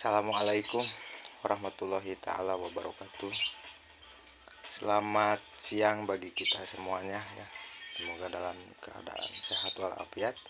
Assalamualaikum warahmatullahi ta'ala wabarakatuh. Selamat siang bagi kita semuanya ya. Semoga dalam keadaan sehat walafiat.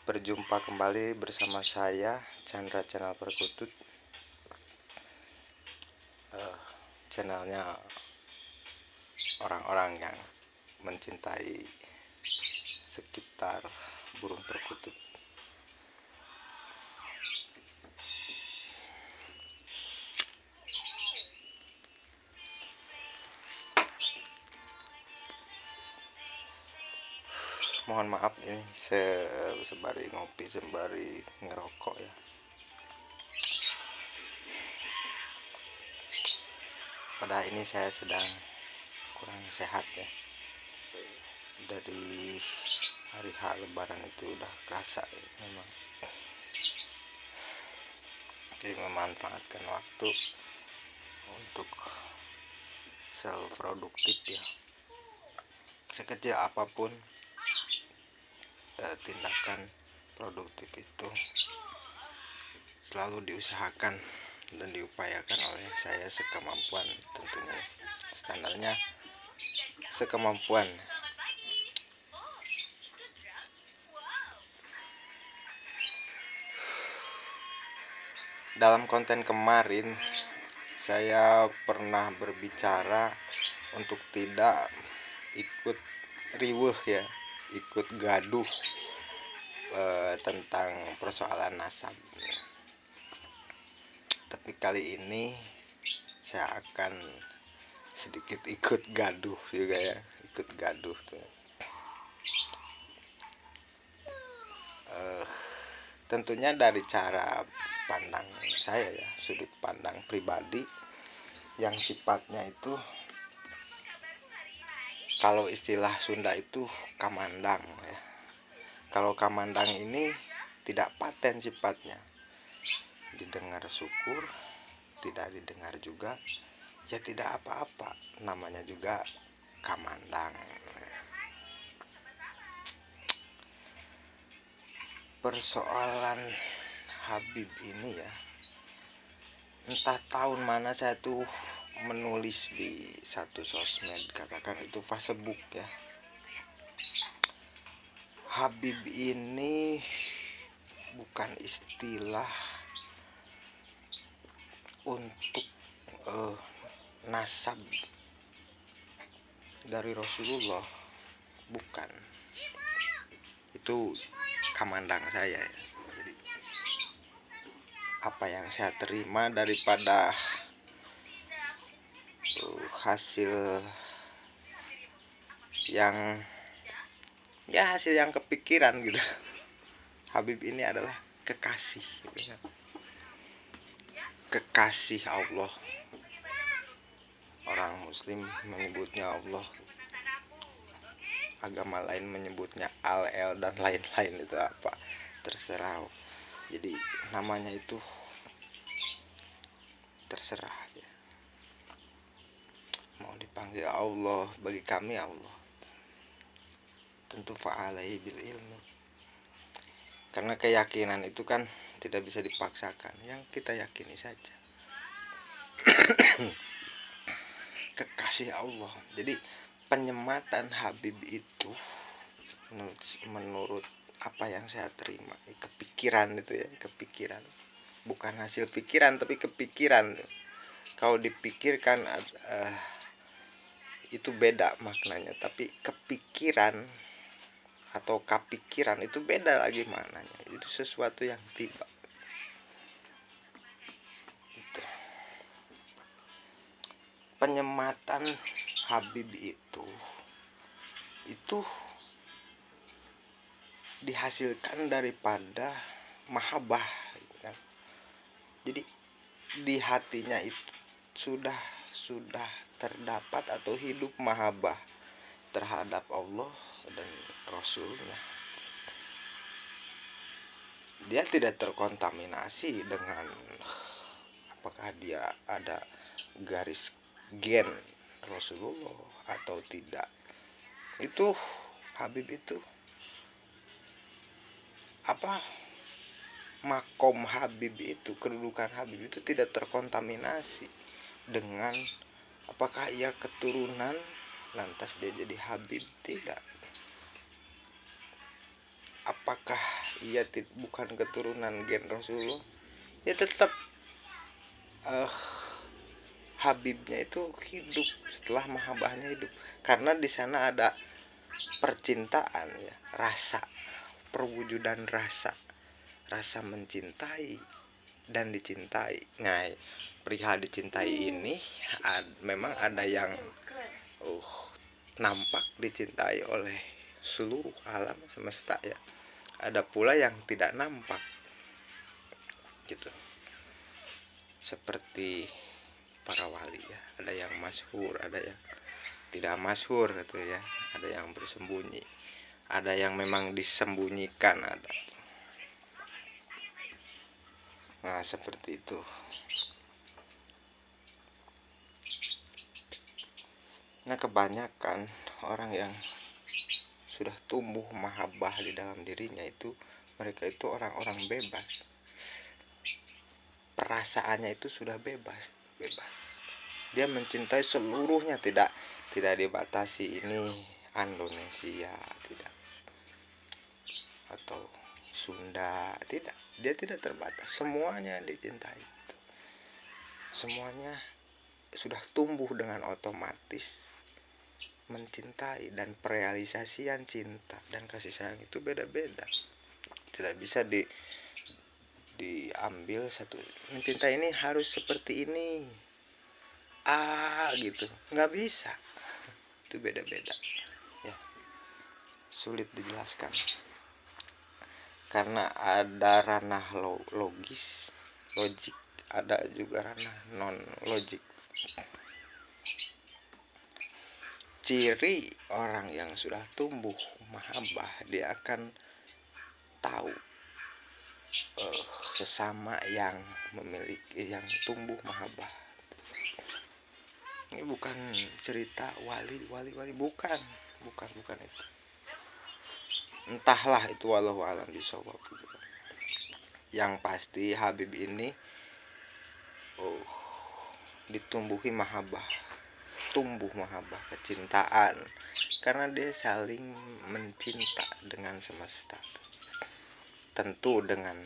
Berjumpa kembali bersama saya Chandra Channel Perkutut. Channelnya orang-orang yang mencintai sekitar burung perkutut. Mohon maaf ini sembari ngopi sembari ngerokok ya. Pada ini saya sedang kurang sehat ya. Dari hari H Lebaran itu udah kerasa ya, memang. Jadi memanfaatkan waktu untuk self produktif ya. Sekecil apapun tindakan produktif itu selalu diusahakan dan diupayakan oleh saya sekemampuan, tentunya standarnya sekemampuan. Dalam konten kemarin saya pernah berbicara untuk tidak ikut riweuh ya, ikut gaduh tentang persoalan nasab. Tapi kali ini saya akan sedikit ikut gaduh juga ya, ikut gaduh tuh. Tentunya dari cara pandang saya ya, sudut pandang pribadi yang sifatnya itu, kalau istilah Sunda itu kamandang ya. Kalau kamandang ini tidak paten sifatnya, didengar syukur, tidak didengar juga ya tidak apa-apa, namanya juga kamandang. Persoalan Habib ini ya, entah tahun mana saya tuh menulis di satu sosmed, katakan itu Facebook ya. Habib ini bukan istilah untuk nasab dari Rasulullah, bukan. Itu kamandang saya ya. Jadi apa yang saya terima daripada hasil yang kepikiran gitu. Habib ini adalah kekasih gitu. Kekasih Allah. Orang muslim menyebutnya Allah, agama lain menyebutnya Al-El dan lain-lain, itu apa terserah. Jadi namanya itu terserah ya. Mau dipanggil Allah, bagi kami Allah tentu fa'alaihi bil ilmi. Karena keyakinan itu kan tidak bisa dipaksakan, yang kita yakini saja. Kekasih Allah. Jadi penyematan Habib itu menurut apa yang saya terima, kepikiran itu ya, kepikiran. Bukan hasil pikiran tapi kepikiran. Kalau dipikirkan itu beda maknanya, tapi kepikiran atau kepikiran itu beda lagi maknanya. Itu sesuatu yang tiba. Itu. Penyematan Habib itu dihasilkan daripada mahabbah gitu kan. Jadi di hatinya itu sudah terdapat atau hidup mahabbah terhadap Allah dan Rasulnya. Dia tidak terkontaminasi dengan apakah dia ada garis gen Rasulullah atau tidak. Itu Habib itu makom Habib itu, kedudukan Habib itu tidak terkontaminasi dengan apakah ia keturunan lantas dia jadi Habib, tidak. Apakah ia bukan keturunan gen Rasulullah, ya tetap Habibnya itu hidup setelah mahabbahnya hidup, karena di sana ada percintaan ya, rasa, perwujudan rasa mencintai dan dicintai. Nah, perihal dicintai ini memang ada yang nampak dicintai oleh seluruh alam semesta ya, ada pula yang tidak nampak gitu, seperti para wali ya, ada yang masyhur, ada yang tidak masyhur gitu ya, ada yang bersembunyi, ada yang memang disembunyikan, ada. Nah, seperti itu. Nah, kebanyakan orang yang sudah tumbuh mahabbah di dalam dirinya itu, mereka itu orang-orang bebas. Perasaannya itu sudah bebas. Dia mencintai seluruhnya, tidak dibatasi ini Indonesia, tidak, atau Sunda, tidak. Dia tidak terbatas, semuanya dicintai. Semuanya sudah tumbuh dengan otomatis mencintai, dan perealisasian cinta dan kasih sayang itu beda-beda. Tidak bisa diambil satu, mencintai ini harus seperti ini gitu, nggak bisa. Itu beda-beda ya, sulit dijelaskan karena ada ranah logik, ada juga ranah non logik. Ciri orang yang sudah tumbuh mahabbah, dia akan tahu sesama yang memiliki, yang tumbuh mahabbah. Ini bukan cerita wali, bukan itu. Entahlah itu, wallahu a'lam bishawab. Yang pasti Habib ini ditumbuhi mahabbah, tumbuh mahabbah, kecintaan, karena dia saling mencinta dengan semesta, tentu dengan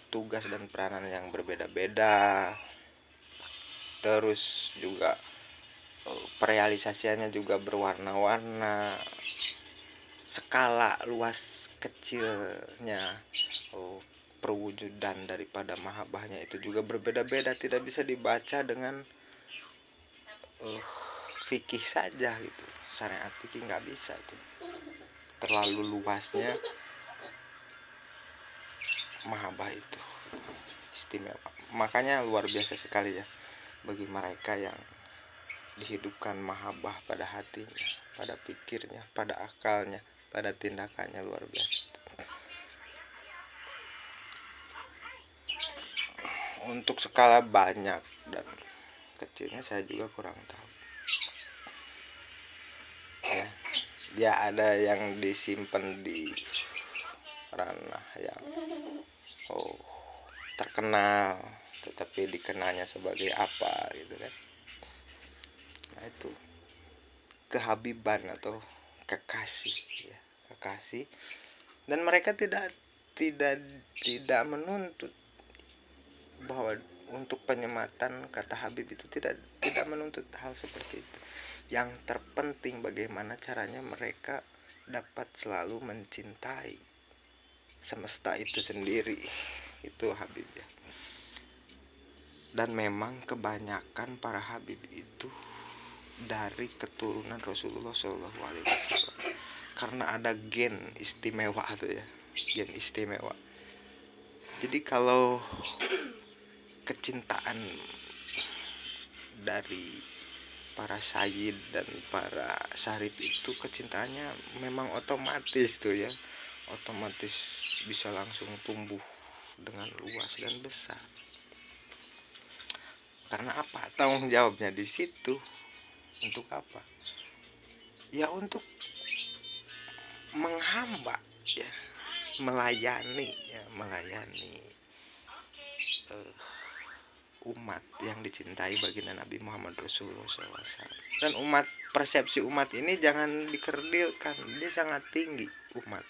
tugas dan peranan yang berbeda-beda. Terus juga perealisasiannya juga berwarna-warna, skala luas kecilnya perwujudan daripada mahabbahnya itu juga berbeda-beda, tidak bisa dibaca dengan fikih saja gitu, syariat fikih nggak bisa, itu terlalu luasnya mahabbah itu, istimewa. Makanya luar biasa sekali ya bagi mereka yang dihidupkan mahabbah pada hatinya, pada pikirnya, pada akalnya, pada tindakannya, luar biasa. Untuk skala banyak dan kecilnya saya juga kurang tahu ya. Dia ada yang disimpan di ranah yang terkenal, tetapi dikenalnya sebagai apa gitu kan. Nah, itu kehabiban atau kekasih ya, kekasih. Dan mereka tidak menuntut bahwa untuk penyematan kata Habib itu tidak menuntut hal seperti itu. Yang terpenting bagaimana caranya mereka dapat selalu mencintai semesta itu sendiri, itu Habib ya. Dan memang kebanyakan para Habib itu dari keturunan Rasulullah SAW, karena ada gen istimewa tuh ya, gen istimewa. Jadi kalau kecintaan dari para sayyid dan para syarif itu, kecintaannya memang otomatis tuh ya, otomatis bisa langsung tumbuh dengan luas dan besar. Karena apa? Tanggung jawabnya di situ. Untuk apa? Ya untuk menghamba ya, melayani ya, melayani umat yang dicintai baginda Nabi Muhammad Rasulullah SAW. Dan umat, persepsi umat ini jangan dikerdilkan, dia sangat tinggi umat,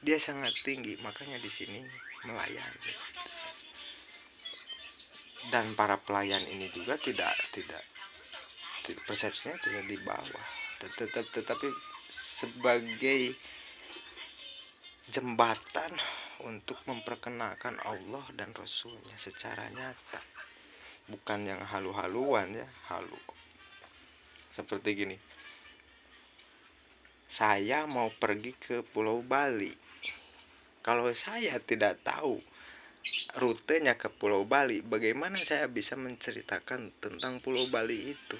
dia sangat tinggi, makanya di sini melayani. Dan para pelayan ini juga tidak persepsinya tidak di bawah, tetapi sebagai jembatan untuk memperkenalkan Allah dan Rasulnya secara nyata, bukan yang halu-haluan ya, halu. Seperti gini, saya mau pergi ke Pulau Bali, kalau saya tidak tahu rutenya ke Pulau Bali, bagaimana saya bisa menceritakan tentang Pulau Bali itu?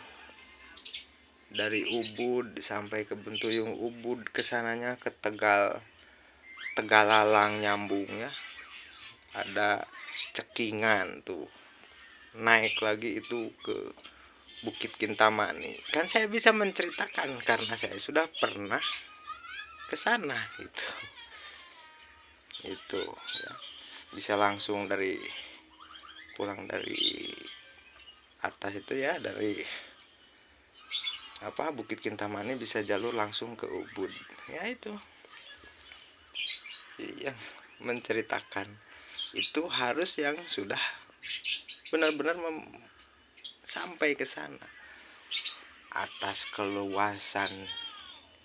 Dari Ubud sampai ke Bentuyung Ubud, kesananya ke Tegalalang nyambung ya, ada Cekingan tuh, naik lagi itu ke Bukit Kintamani. Kan saya bisa menceritakan karena saya sudah pernah ke sana gitu. Itu ya. Bisa langsung dari pulang dari atas itu ya, dari Bukit Kintamani bisa jalur langsung ke Ubud. Ya itu. Yang menceritakan itu harus yang sudah benar-benar sampai ke sana, atas keluasan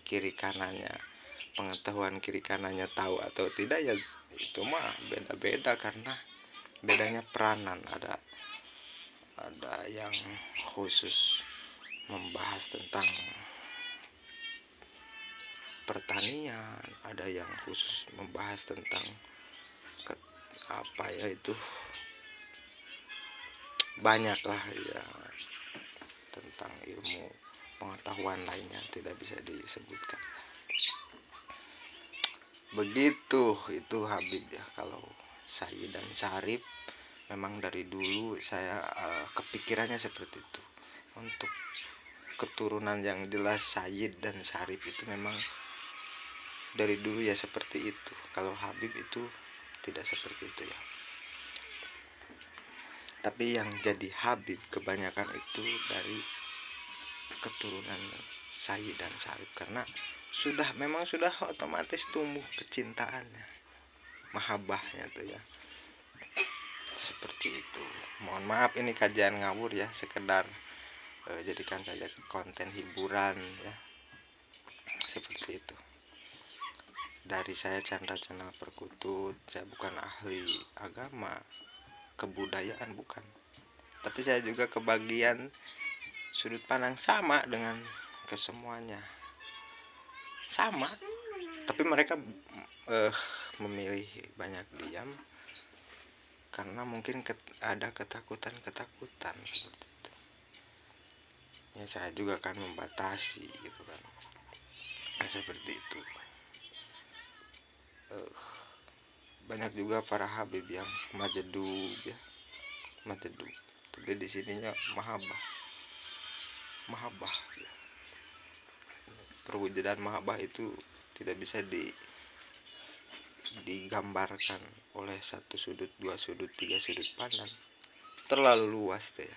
kiri kanannya, pengetahuan kiri kanannya tahu atau tidak ya itu mah beda-beda, karena bedanya peranan. Ada yang khusus membahas tentang pertanian, ada yang khusus membahas tentang banyak lah ya, tentang ilmu pengetahuan lainnya tidak bisa disebutkan. Begitu itu Habib ya. Kalau Sayyid dan Syarif memang dari dulu saya kepikirannya seperti itu. Untuk keturunan yang jelas Sayyid dan Syarif itu memang dari dulu ya seperti itu. Kalau Habib itu tidak seperti itu ya. Tapi yang jadi Habib kebanyakan itu dari keturunan Sayyid dan Syarif, karena memang sudah otomatis tumbuh kecintaannya, mahabbahnya tuh ya. Seperti itu. Mohon maaf ini kajian ngawur ya, sekedar jadikan saja konten hiburan ya. Seperti itu. Dari saya Chandra Channel Perkutut, saya bukan ahli agama, kebudayaan bukan. Tapi saya juga kebagian sudut pandang sama dengan kesemuanya. Sama. Tapi mereka memilih banyak diam karena mungkin ada ketakutan seperti itu. Ya saya juga kan membatasi gitu kan. Seperti itu. Banyak juga para Habib yang majedub ya, majedub. Tapi di sininya mahabbah ya. Perwujudan mahabbah itu tidak bisa digambarkan oleh satu sudut, dua sudut, tiga sudut pandang, terlalu luas ya.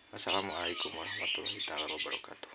Wassalamualaikum warahmatullahi wabarakatuh.